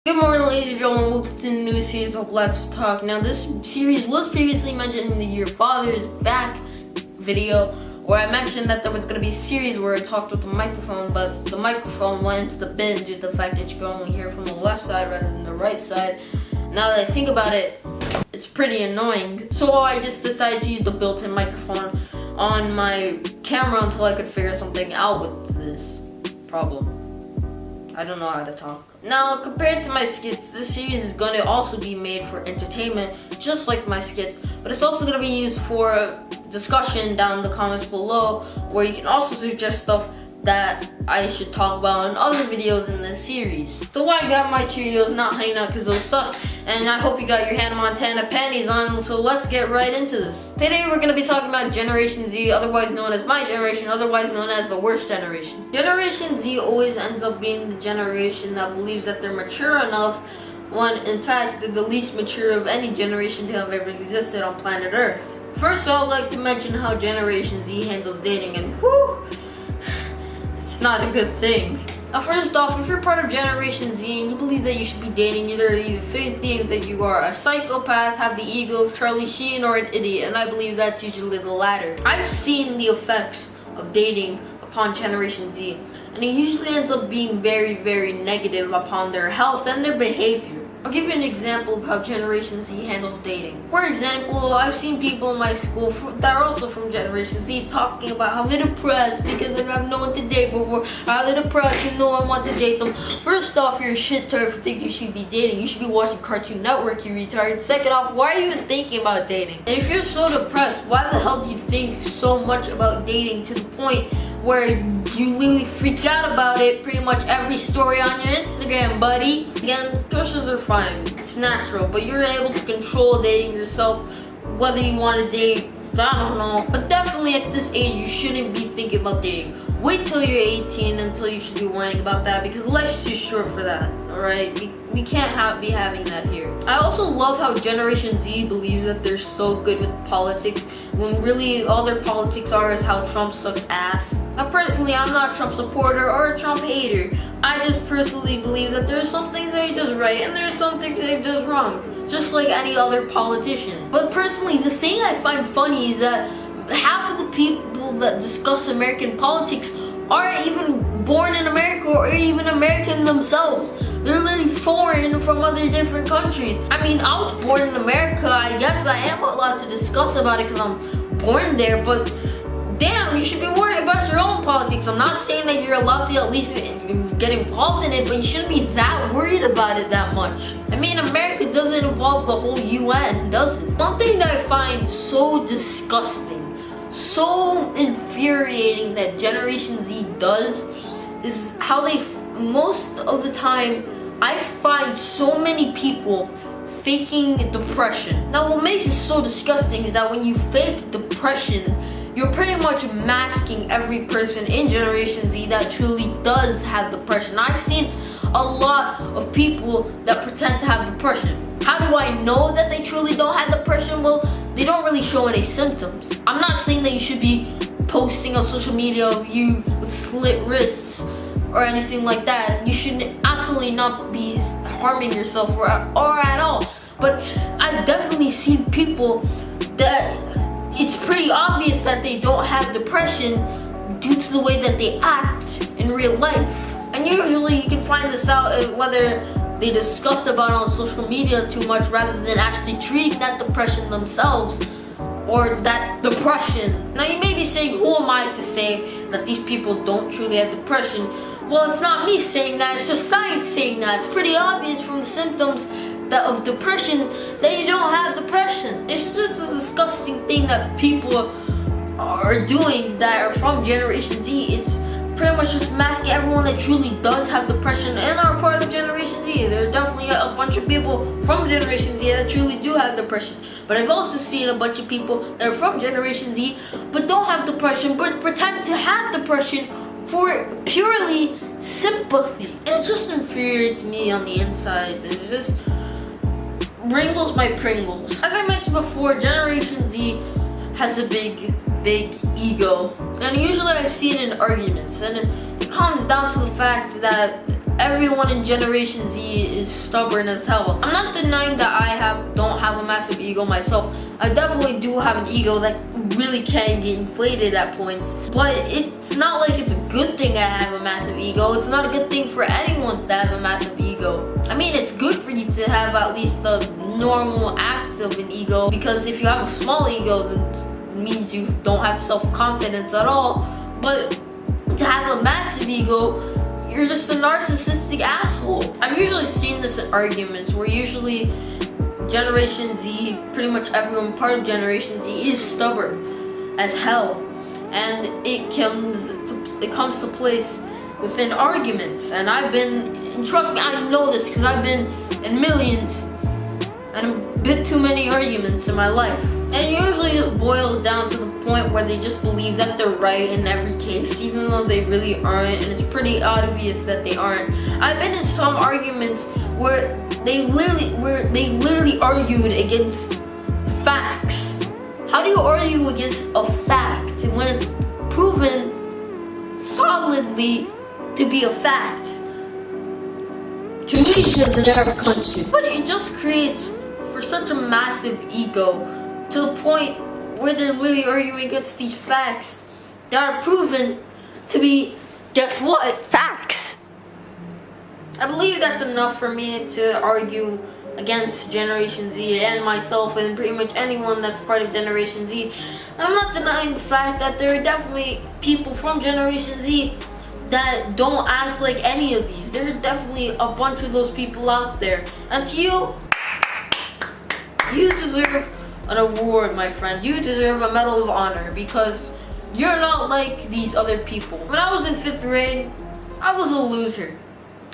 Good morning, ladies and gentlemen. Welcome to the new series of Let's Talk. Now, this series was previously mentioned in the Your Father is Back video, where I mentioned that there was going to be a series where I talked with the microphone, but the microphone went into the bin due to the fact that you can only hear from the left side rather than the right side. Now that I think about it, it's pretty annoying. So I just decided to use the built-in microphone on my camera until I could figure something out with this problem. I don't know how to talk. Now, compared to my skits, this series is going to also be made for entertainment, just like my skits, but it's also going to be used for discussion down in the comments below, where you can also suggest stuff that I should talk about in other videos in this series. So I got my Cheerios, not Honey Nut, because those suck, and I hope you got your Hannah Montana panties on, so let's get right into this. Today we're going to be talking about Generation Z, otherwise known as my generation, otherwise known as the worst generation. Generation Z always ends up being the generation that believes that they're mature enough, when in fact they're the least mature of any generation to have ever existed on planet Earth. First, I'd like to mention how Generation Z handles dating, and whew, it's not a good thing. Now, first off, if you're part of Generation Z and you believe that you should be dating, either thinks that you are a psychopath, have the ego of Charlie Sheen, or an idiot, and I believe that's usually the latter. I've seen the effects of dating upon Generation Z, and it usually ends up being very, very negative upon their health and their behavior. I'll give you an example of how Generation Z handles dating. For example, I've seen people in my school that are also from Generation Z talking about how they're depressed because they have no one to date before, how they're depressed and no one wants to date them. First off, you're a shit turd for thinking you should be dating. You should be watching Cartoon Network, you retard. Second off, why are you even thinking about dating? And if you're so depressed, why the hell do you think so much about dating to the point where you literally freak out about it pretty much every story on your Instagram, buddy? Again, crushes are fine, it's natural, but you're able to control dating yourself, whether you want to date, I don't know. But definitely at this age, you shouldn't be thinking about dating. Wait till you're 18 until you should be worrying about that, because life's too short for that, alright? We can't be having that here. I also love how Generation Z believes that they're so good with politics, when really all their politics are is how Trump sucks ass. Now, personally, I'm not a Trump supporter or a Trump hater. I just personally believe that there's some things that he does right and there's some things that he does wrong, just like any other politician. But personally, the thing I find funny is that half of the people that discuss American politics aren't even born in America or even American themselves. They're literally foreign from other different countries. I mean, I was born in America. I guess I am allowed to discuss about it because I'm born there, but damn, you should be worried about your own politics. I'm not saying that you're allowed to at least get involved in it, but you shouldn't be that worried about it that much. I mean, America doesn't involve the whole UN, does it? One thing that I find so disgusting, so infuriating that Generation Z does is how they, most of the time, I find so many people faking depression. Now, what makes it so disgusting is that when you fake depression, you're pretty much masking every person in Generation Z that truly does have depression. I've seen a lot of people that pretend to have depression. How do I know that they truly don't have depression? Well, they don't really show any symptoms. I'm not saying that you should be posting on social media of you with slit wrists or anything like that. You should absolutely not be harming yourself or at all. But I've definitely seen people that it's pretty obvious that they don't have depression due to the way that they act in real life. And usually you can find this out whether they discuss about it on social media too much rather than actually treating that depression themselves or that depression. Now, you may be saying, who am I to say that these people don't truly have depression? Well, it's not me saying that, it's just science saying that. It's pretty obvious from the symptoms of depression that you don't have depression. It's just a disgusting thing that people are doing that are from Generation Z. It's pretty much just masking everyone that truly does have depression and are part of Generation Z. There are definitely a bunch of people from Generation Z that truly do have depression. But I've also seen a bunch of people that are from Generation Z but don't have depression, but pretend to have depression for purely sympathy. And it just infuriates me on the insides. It just wrinkles my Pringles. As I mentioned before, Generation Z has a big ego, and usually I see it in arguments, and it comes down to the fact that everyone in Generation Z is stubborn as hell. I'm not denying that I don't have a massive ego myself. I definitely do have an ego that really can get inflated at points. But it's not like it's a good thing I have a massive ego. It's not a good thing for anyone to have a massive ego. I mean, it's good for you to have at least the normal act of an ego, because if you have a small ego, then it means you don't have self-confidence at all. But to have a massive ego, you're just a narcissistic asshole. I've usually seen this in arguments where usually Generation Z, pretty much everyone part of Generation Z is stubborn as hell, and it comes to place within arguments. And trust me, I know this because I've been in millions and a bit too many arguments in my life. And it usually just boils down to the point where they just believe that they're right in every case, even though they really aren't, and it's pretty obvious that they aren't. I've been in some arguments where they literally argued against facts. How do you argue against a fact when it's proven solidly to be a fact? Tunisia is an Arab country. But it just creates for such a massive ego to the point where they're literally arguing against these facts that are proven to be, guess what? Facts. I believe that's enough for me to argue against Generation Z and myself and pretty much anyone that's part of Generation Z. I'm not denying the fact that there are definitely people from Generation Z that don't act like any of these. There are definitely a bunch of those people out there. And to you, you deserve an award, my friend. You deserve a Medal of Honor because you're not like these other people. When I was in 5th grade, I was a loser.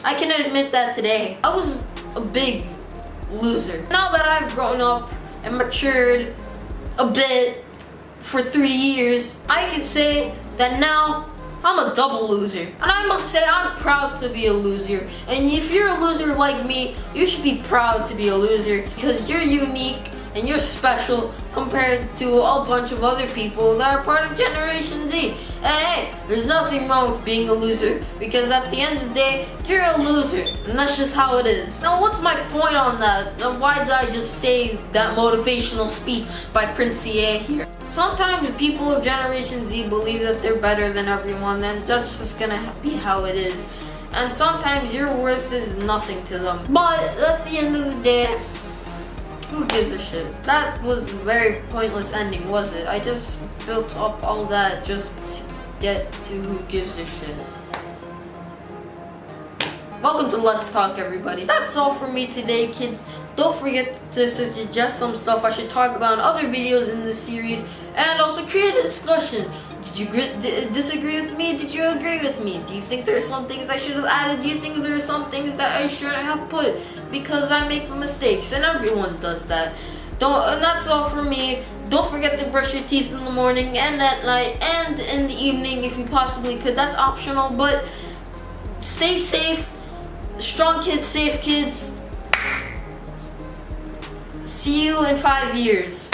I can admit that today. I was a big loser. Now that I've grown up and matured a bit for 3 years, I can say that now I'm a double loser. And I must say I'm proud to be a loser. And if you're a loser like me, you should be proud to be a loser because you're unique and you're special compared to a bunch of other people that are part of Generation Z. And hey, there's nothing wrong with being a loser because at the end of the day, you're a loser. And that's just how it is. Now what's my point on that? And why did I just say that motivational speech by Prince CA here? Sometimes people of Generation Z believe that they're better than everyone, and that's just gonna be how it is. And sometimes your worth is nothing to them. But at the end of the day, who gives a shit? That was a very pointless ending, was it? I just built up all that just to get to who gives a shit. Welcome to Let's Talk, everybody. That's all for me today, kids. Don't forget to suggest some stuff I should talk about in other videos in this series, and also create a discussion. Did you disagree with me? Did you agree with me? Do you think there are some things I should have added? Do you think there are some things that I shouldn't have put? Because I make mistakes, and everyone does that. And that's all for me. Don't forget to brush your teeth in the morning and at night and in the evening if you possibly could. That's optional, but stay safe. Strong kids, safe kids. See you in 5 years.